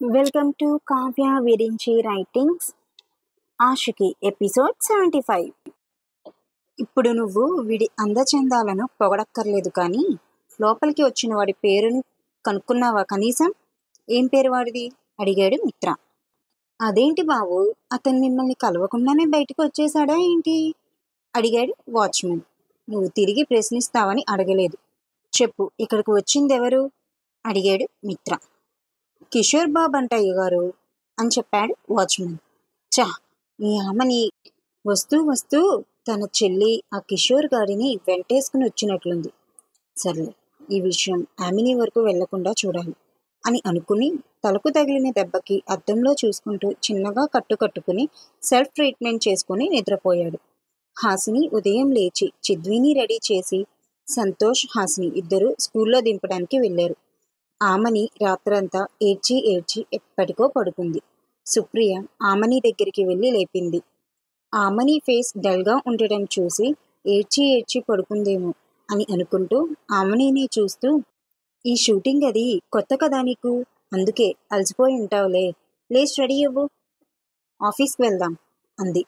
Welcome to Kavya Virinchi writings Aashiqui episode 75. ఇప్పుడు నువ్వు వీడి అందచందాలను పొగడక్కర్లేదు, కానీ లోపలికి వచ్చిన వాడి పేరుని కనుక్కున్నావా కనీసం? ఏం పేరు వాడిది? అడిగాడు మిత్ర. అదేంటి బాబు, అతను మిమ్మల్ని కలవకుండానే బయటకు వచ్చేసాడా ఏంటి? అడిగాడు వాచ్మెన్. నువ్వు తిరిగి ప్రశ్నిస్తావని అడగలేదు. చెప్పు, ఇక్కడికి వచ్చిందెవరు? అడిగాడు మిత్ర. కిషోర్ బాబు అంటయ్య గారు అని చెప్పాడు వాచ్మెన్. చా, మీ అమ్మని వస్తూ వస్తూ తన చెల్లి ఆ కిషోర్ గారిని వెంటేసుకుని వచ్చినట్లుంది. సర్లే, ఈ విషయం ఆమెని వరకు వెళ్లకుండా చూడాలి అని అనుకుని తలకు తగిలిన దెబ్బకి అద్దంలో చూసుకుంటూ చిన్నగా కట్టుకుని సెల్ఫ్ ట్రీట్మెంట్ చేసుకుని నిద్రపోయాడు. హాసిని ఉదయం లేచి చిద్విని రెడీ చేసి సంతోష్, హాసిని ఇద్దరు స్కూల్లో దింపడానికి వెళ్ళారు. ఆమని రాత్రంతా ఏడ్చి ఎప్పటికో పడుకుంది. సుప్రియ ఆమని దగ్గరికి వెళ్ళి లేపింది. ఆమని ఫేస్ డల్గా ఉండటం చూసి ఏడ్చి పడుకుందేమో అని అనుకుంటూ ఆమనిని చూస్తూ, ఈ షూటింగ్ అది కొత్త కదా నీకు, అందుకే అలసిపోయి ఉంటావులే, లేచి రెడీ అవ్వు, ఆఫీస్కి వెళ్దాం అంది.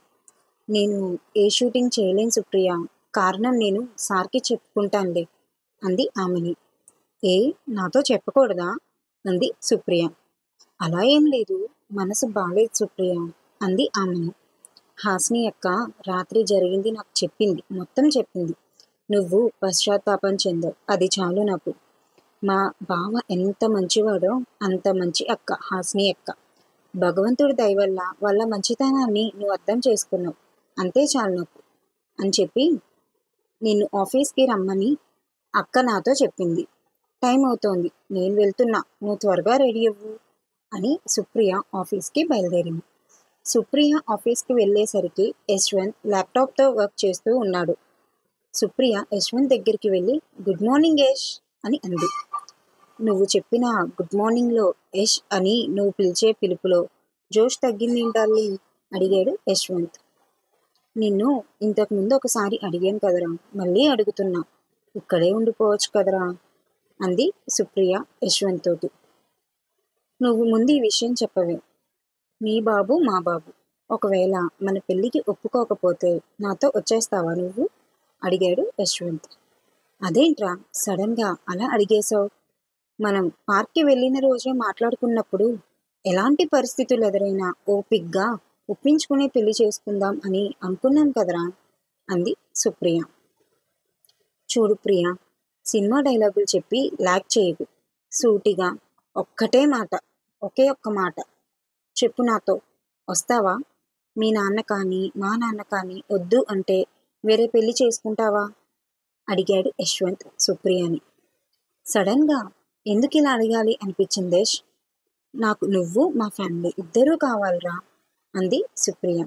నేను ఏ షూటింగ్ చేయలేను సుప్రియ, కారణం నేను సార్కి చెప్పుకుంటానులే అంది ఆమని. ఏ, నాతో చెప్పకూడదా అంది సుప్రియ. అలా ఏం లేదు, మనసు బాలేదు సుప్రియ అంది ఆమెను. హాసిని అక్క రాత్రి జరిగింది నాకు చెప్పింది, మొత్తం చెప్పింది. నువ్వు పశ్చాత్తాపం చెందావు, అది చాలు నాకు. మా బావ ఎంత మంచివాడో అంత మంచి అక్క హాసిని అక్క. భగవంతుడి దయ వల్ల వాళ్ళ మంచితనాన్ని నువ్వు అర్థం చేసుకున్నావు, అంతే చాలు నాకు అని చెప్పి నిన్ను ఆఫీస్కి రమ్మని అక్క నాతో చెప్పింది. టైం అవుతోంది, నేను వెళ్తున్నా, నువ్వు త్వరగా రెడీ అవ్వు అని సుప్రియ ఆఫీస్కి బయలుదేరింది. సుప్రియ ఆఫీస్కి వెళ్ళేసరికి యశ్వంత్ ల్యాప్టాప్తో వర్క్ చేస్తూ ఉన్నాడు. సుప్రియ యశ్వంత్ దగ్గరికి వెళ్ళి గుడ్ మార్నింగ్ యష్ అని అంది. నువ్వు చెప్పిన గుడ్ మార్నింగ్లో యష్ అని నువ్వు పిలిచే పిలుపులో జోష్ తగ్గిందేంటాలి అడిగాడు యశ్వంత్. నిన్ను ఇంతకుముందు ఒకసారి అడిగాను కదరా, మళ్ళీ అడుగుతున్నా, ఇక్కడే ఉండిపోవచ్చు కదరా అంది సుప్రియ యశ్వంత్ తోటి. నువ్వు ముందు ఈ విషయం చెప్పవే, మీ బాబు మా బాబు, ఒకవేళ మన పెళ్ళికి ఒప్పుకోకపోతే నాతో వచ్చేస్తావా నువ్వు అడిగాడు యశ్వంత్. అదేంట్రా సడన్గా అలా అడిగేశావు? మనం పార్క్కి వెళ్ళిన రోజే మాట్లాడుకున్నప్పుడు ఎలాంటి పరిస్థితులు ఎదురైనా ఓపిగ్గా ఒప్పించుకునే పెళ్లి చేసుకుందాం అని అనుకున్నాం కదరా అంది సుప్రియ. చూడు ప్రియా, సినిమా డైలాగులు చెప్పి లాక్ చేయకు, సూటిగా ఒకే ఒక్క మాట చెప్పు, నాతో వస్తావా? మీ నాన్న కానీ మా నాన్న కానీ వద్దు అంటే వేరే పెళ్లి చేసుకుంటావా అడిగాడు యశ్వంత్ సుప్రియని. సడన్గా ఎందుకు ఇలా అడగాలి అనిపించిందేష్, నాకు నువ్వు మా ఫ్యామిలీ ఇద్దరూ కావాలరా అంది సుప్రియ.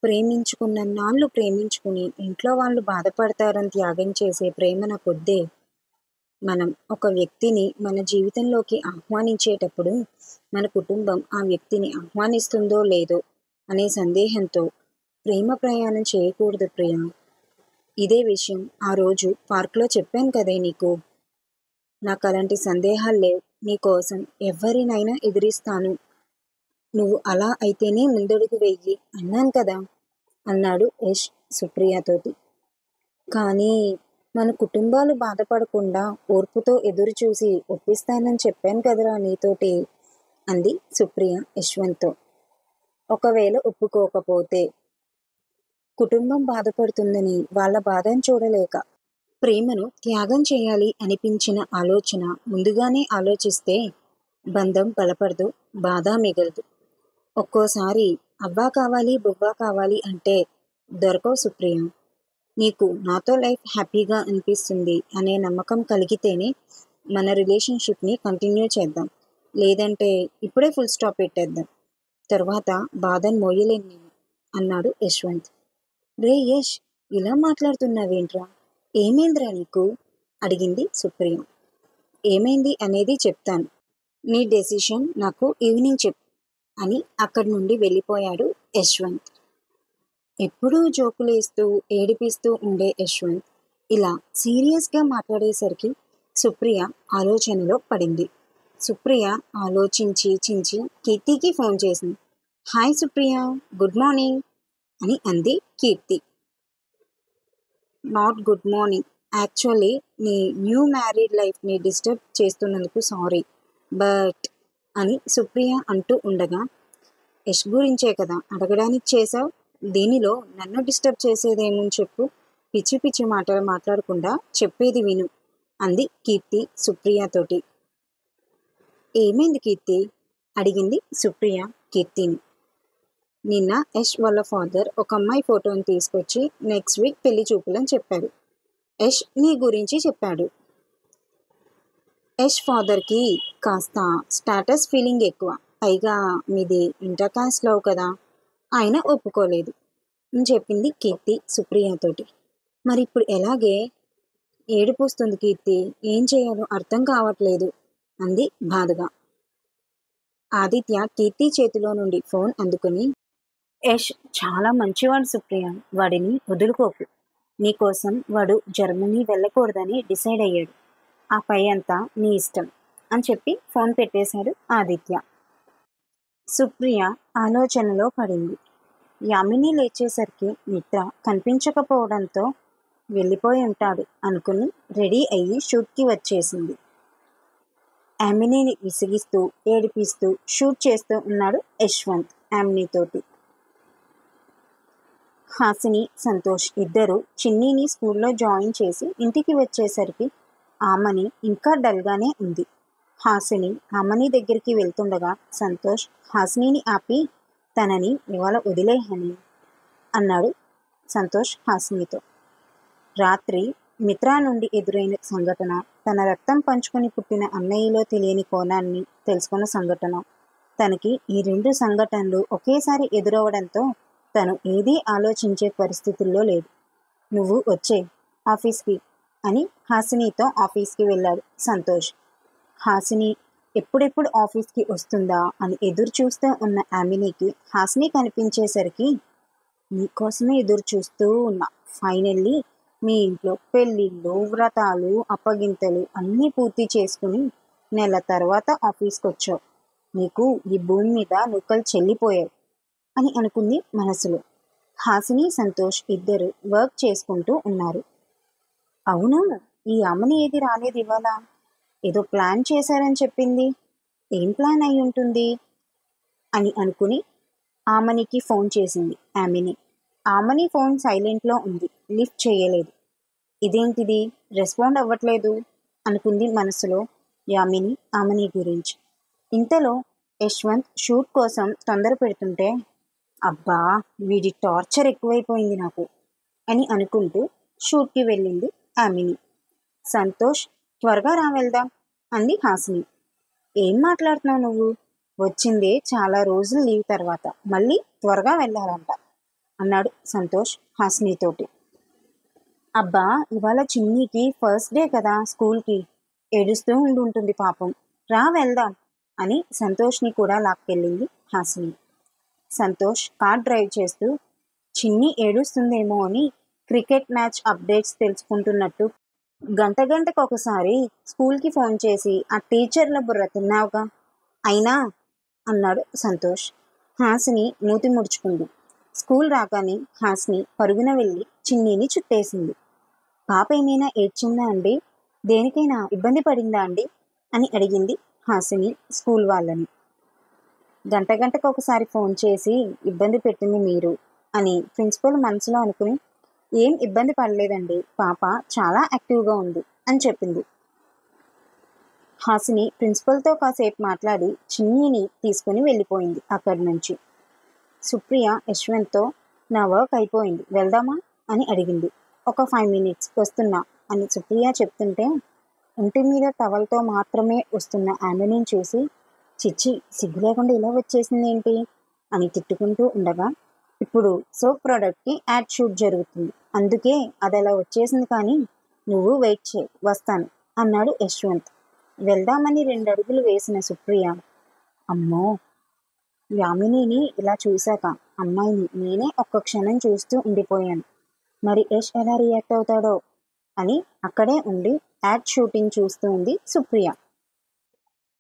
ప్రేమించుకున్నన్నాళ్ళు ప్రేమించుకుని ఇంట్లో వాళ్ళు బాధపడతారని త్యాగం చేసే ప్రేమ నాకొద్దే. మనం ఒక వ్యక్తిని మన జీవితంలోకి ఆహ్వానించేటప్పుడు మన కుటుంబం ఆ వ్యక్తిని ఆహ్వానిస్తుందో లేదో అనే సందేహంతో ప్రేమ ప్రయాణం చేయకూడదు ప్రియా. ఇదే విషయం ఆ రోజు పార్క్లో చెప్పాను కదే నీకు. నాకు అలాంటి సందేహాలు లేవు, నీకోసం ఎవరినైనా ఎదిరిస్తాను, నువ్వు అలా అయితేనే ముందడుగు వెయ్యి అన్నాను కదా అన్నాడు యష్ సుప్రియతోటి. కానీ మన కుటుంబాలు బాధపడకుండా ఓర్పుతో ఎదురు చూసి ఒప్పిస్తానని చెప్పాను కదరా నీతోటి అంది సుప్రియ యశ్వంత్తో. ఒకవేళ ఒప్పుకోకపోతే? కుటుంబం బాధపడుతుందని వాళ్ళ బాధను చూడలేక ప్రేమను త్యాగం చేయాలి అనిపించిన ఆలోచన ముందుగానే ఆలోచిస్తే బంధం బలపడదు, బాధ మిగలదు. ఒక్కోసారి అవ్వా కావాలి బువ్వా కావాలి అంటే దొరకవు సుప్రియ. నీకు నాతో లైఫ్ హ్యాపీగా అనిపిస్తుంది అనే నమ్మకం కలిగితేనే మన రిలేషన్షిప్ని కంటిన్యూ చేద్దాం, లేదంటే ఇప్పుడే ఫుల్ స్టాప్ పెట్టేద్దాం, తర్వాత బాధను మోయలేను నేను అన్నాడు యశ్వంత్. రే యష్, ఇలా మాట్లాడుతున్నావేంట్రా, ఏమైందిరా నీకు అడిగింది సుప్రియ. ఏమైంది అనేది చెప్తాను, నీ డెసిషన్ నాకు ఈవినింగ్ చెప్పు అని అక్కడి నుండి వెళ్ళిపోయాడు యశ్వంత్. ఎప్పుడూ జోకులేస్తూ ఏడిపిస్తూ ఉండే యశ్వంత్ ఇలా సీరియస్గా మాట్లాడేసరికి సుప్రియ ఆలోచనలో పడింది. సుప్రియ ఆలోచించి చించి కీర్తికి ఫోన్ చేసింది. హాయ్ సుప్రియ, గుడ్ మార్నింగ్ అని అంది కీర్తి. నాట్ గుడ్ మార్నింగ్, యాక్చువల్లీ నీ న్యూ మ్యారీడ్ లైఫ్ని డిస్టర్బ్ చేస్తున్నందుకు సారీ బట్ అని సుప్రియ అంటూ ఉండగా, యష్ గురించే కదా అడగడానికి చేశావు, దీనిలో నన్ను డిస్టర్బ్ చేసేదేమని చెప్పు, పిచ్చి పిచ్చి మాటలు మాట్లాడకుండా చెప్పేది విను అంది కీర్తి సుప్రియతోటి. ఏమైంది కీర్తి అడిగింది సుప్రియ కీర్తిని. నిన్న యష్ వాళ్ళ ఫాదర్ ఒక అమ్మాయి ఫోటోని తీసుకొచ్చి నెక్స్ట్ వీక్ పెళ్లి చూపులని చెప్పారు. యష్ నీ గురించి చెప్పాడు. యష్ ఫాదర్కి కాస్త స్టాటస్ ఫీలింగ్ ఎక్కువ, పైగా మీది ఇంటర్ కాస్ట్ లవ్ కదా, ఆయన ఒప్పుకోలేదు అని చెప్పింది కీర్తి సుప్రియతోటి. మరి ఇప్పుడు ఎలాగే? ఏడుపొస్తుంది కీర్తి, ఏం చేయాలో అర్థం కావట్లేదు అంది బాధగా. ఆదిత్య కీర్తి చేతిలో నుండి ఫోన్ అందుకుని, యష్ చాలా మంచివాడు సుప్రియ, వాడిని వదులుకోకు, నీకోసం వాడు జర్మనీ వెళ్ళకూడదని డిసైడ్ అయ్యాడు, ఆ పై అంతా నీ ఇష్టం అని చెప్పి ఫోన్ పెట్టేశాడు ఆదిత్య. సుప్రియ ఆలోచనలో పడింది. యామిని లేచేసరికి నిద్ర కనిపించకపోవడంతో వెళ్ళిపోయి ఉంటాడు అనుకుని రెడీ అయ్యి షూట్కి వచ్చేసింది. యామినిని విసిగిస్తూ ఏడిపిస్తూ షూట్ చేస్తూ ఉన్నాడు యశ్వంత్ యామినితోటి. హాసిని, సంతోష్ ఇద్దరు చిన్నీని స్కూల్లో జాయిన్ చేసి ఇంటికి వచ్చేసరికి ఆమని ఇంకా డల్గానే ఉంది. హాసిని ఆమని దగ్గరికి వెళ్తుండగా సంతోష్ హాసినిని ఆపి, తనని ఇవాళ వదిలేయని అన్నాడు సంతోష్ హాసినితో. రాత్రి మిత్రా నుండి ఎదురైన సంఘటన, తన రక్తం పంచుకొని పుట్టిన అన్నయ్యలో తెలియని కోణాన్ని తెలుసుకున్న సంఘటన, తనకి ఈ రెండు సంఘటనలు ఒకేసారి ఎదురవడంతో తను ఏదీ ఆలోచించే పరిస్థితుల్లో లేదు. నువ్వు వచ్చే ఆఫీస్కి అని హాసినితో ఆఫీస్కి వెళ్ళాడు సంతోష్. హాసిని ఎప్పుడెప్పుడు ఆఫీస్కి వస్తుందా అని ఎదురు చూస్తూ ఉన్న యామినికి హాసిని కనిపించేసరికి, నీకోసమే ఎదురు చూస్తూ ఉన్నా, ఫైనల్లీ మీ ఇంట్లో పెళ్ళిళ్ళు, వ్రతాలు, అప్పగింతలు అన్నీ పూర్తి చేసుకుని నెల తర్వాత ఆఫీస్కి వచ్చావు, నీకు ఈ భూమి మీద నుక్కలు చెల్లిపోయావు అని అనుకుంది మనసులో. హాసిని, సంతోష్ ఇద్దరు వర్క్ చేసుకుంటూ ఉన్నారు. అవును, ఈ అమ్మని ఏది రాలేదు ఇవాళ, ఏదో ప్లాన్ చేశారని చెప్పింది, ఏం ప్లాన్ అయి ఉంటుంది అని అనుకుని ఆమనికి ఫోన్ చేసింది యామిని. ఆమని ఫోన్ సైలెంట్లో ఉంది, లిఫ్ట్ చేయలేదు. ఇదేంటిది, రెస్పాండ్ అవ్వట్లేదు అనుకుంది మనసులో యామిని ఆమని గురించి. ఇంతలో యశ్వంత్ షూట్ కోసం తొందర పెడుతుంటే, అబ్బా వీడి టార్చర్ ఎక్కువైపోయింది నాకు అని అనుకుంటూ షూట్కి వెళ్ళింది యామిని. సంతోష్ త్వరగా రా వెళ్దాం అంది హాసిని. ఏం మాట్లాడుతున్నావు నువ్వు, వచ్చిందే చాలా రోజులు లీవ్ తర్వాత, మళ్ళీ త్వరగా వెళ్ళాలంట అన్నాడు సంతోష్ హాసినితోటి. అబ్బా ఇవాళ చిన్నీకి ఫస్ట్ డే కదా స్కూల్కి, ఏడుస్తూ ఉంటుంది పాపం, రా వెళ్దాం అని సంతోష్ని కూడా లాక్కెళ్ళింది హాసిని. సంతోష్ కార్ డ్రైవ్ చేస్తూ చిన్ని ఏడుస్తుందేమో అని క్రికెట్ మ్యాచ్ అప్డేట్స్ తెలుసుకుంటున్నట్టు గంటకు ఒకసారి స్కూల్కి ఫోన్ చేసి ఆ టీచర్ల బుర్ర తిన్నావుగా అయినా అన్నాడు సంతోష్. హాసిని మూతి ముడుచుకుంది. స్కూల్ రాగానే హాసిని పరుగున వెళ్ళి చిన్నీని చుట్టేసింది. పాప ఏమైనా ఏడ్చిందా అండి, దేనికైనా ఇబ్బంది పడిందా అండి అని అడిగింది హాసిని స్కూల్ వాళ్ళని. గంటకు ఒకసారి ఫోన్ చేసి ఇబ్బంది పెట్టింది మీరు అని ప్రిన్సిపల్ మనసులో అనుకుని, ఏం ఇబ్బంది పడలేదండి, పాప చాలా యాక్టివ్గా ఉంది అని చెప్పింది. హాసిని ప్రిన్సిపల్తో కాసేపు మాట్లాడి చిన్నీని తీసుకుని వెళ్ళిపోయింది అక్కడి నుంచి. సుప్రియ యశ్వంత్తో, నా వర్క్ అయిపోయింది వెళ్దామా అని అడిగింది. ఒక 5 minutes వస్తున్నా అని సుప్రియ చెప్తుంటే, ఒంటి మీద టవల్తో మాత్రమే వస్తున్న ఆమెని చూసి, చిచ్చి సిగ్గు లేకుండా ఇలా వచ్చేసింది ఏంటి అని తిట్టుకుంటూ ఉండగా, ఇప్పుడు సోప్ ప్రోడక్ట్కి యాడ్ షూట్ జరుగుతుంది, అందుకే అది అలా వచ్చేసింది, కానీ నువ్వు వెయిట్ చేయి వస్తాను అన్నాడు యశ్వంత్. వెళ్దామని 2 అడుగులు వేసిన సుప్రియ, అమ్మో యామినిని ఇలా చూశాక అమ్మాయిని నేనే ఒక్క క్షణం చూస్తూ ఉండిపోయాను, మరి యష్ ఎలా రియాక్ట్ అవుతాడో అని అక్కడే ఉండి యాడ్ షూటింగ్ చూస్తూ ఉంది సుప్రియ.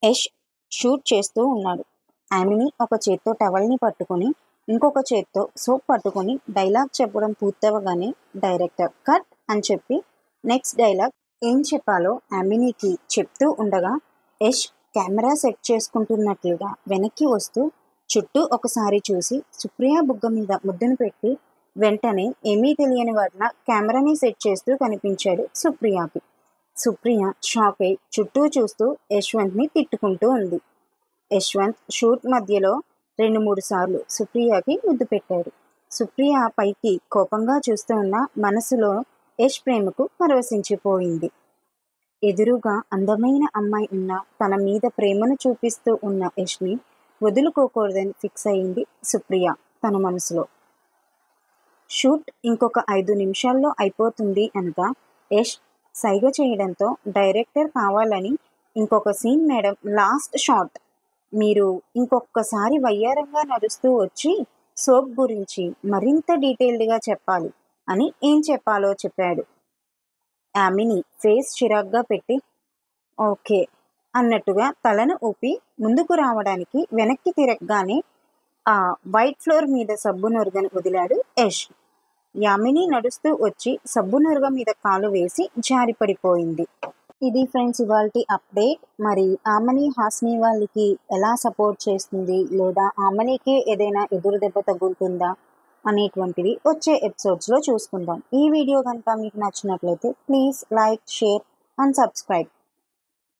యష్ షూట్ చేస్తూ ఉన్నాడు. యామిని ఒక చేత్తో టవల్ని పట్టుకొని ఇంకొక చేత్తో సోప్ పట్టుకొని డైలాగ్ చెప్పడం పూర్తవగానే డైరెక్టర్ కట్ అని చెప్పి నెక్స్ట్ డైలాగ్ ఏం చెప్పాలో యామినికి చెప్తూ ఉండగా యష్ కెమెరా సెట్ చేసుకుంటున్నట్లుగా వెనక్కి వస్తూ చుట్టూ ఒకసారి చూసి సుప్రియ బుగ్గ మీద ముద్దును పెట్టి వెంటనే ఏమీ తెలియని వాడిన కెమెరాని సెట్ చేస్తూ కనిపించాడు సుప్రియకి. సుప్రియ షాక్ అయి చుట్టూ చూస్తూ యశ్వంత్ని తిట్టుకుంటూ ఉంది. యశ్వంత్ షూట్ మధ్యలో 2-3 సార్లు సుప్రియకి ముద్దు పెట్టాడు. సుప్రియ పైకి కోపంగా చూస్తూ ఉన్న మనసులో యష్ ప్రేమకు పరవశించిపోయింది. ఎదురుగా అందమైన అమ్మాయి ఉన్న తన మీద ప్రేమను చూపిస్తూ ఉన్న యష్ని వదులుకోకూడదని ఫిక్స్ అయింది సుప్రియ తన మనసులో. షూట్ ఇంకొక 5 నిమిషాల్లో అయిపోతుంది అనగా యష్ సైగ చేయడంతో డైరెక్టర్ కావాలని ఇంకొక సీన్ మేడం, లాస్ట్ షాట్, మీరు ఇంకొకసారి వయ్యారంగా నడుస్తూ వచ్చి సోప్ గురించి మరింత డీటెయిల్డ్గా చెప్పాలి అని ఏం చెప్పాలో చెప్పాడు. యామిని ఫేస్ చిరాగ్గా పెట్టి ఓకే అన్నట్టుగా తలను ఊపి ముందుకు రావడానికి వెనక్కి తిరగగానే ఆ వైట్ ఫ్లోర్ మీద సబ్బు నురగను వదిలాడు యష్. యామిని నడుస్తూ వచ్చి సబ్బు నురగ మీద కాలు వేసి జారిపడిపోయింది. ఇది ఫ్రెండ్స్ ఇవాల్టి అప్డేట్. మరి ఆమని హాస్ని వాళ్ళకి ఎలా సపోర్ట్ చేస్తుంది, లేదా ఆమనికి ఏదైనా ఎదురు దెబ్బ తగులుతుందా అనేటువంటిది వచ్చే ఎపిసోడ్స్లో చూసుకుందాం. ఈ వీడియో కనుక మీకు నచ్చినట్లయితే please like, share and subscribe.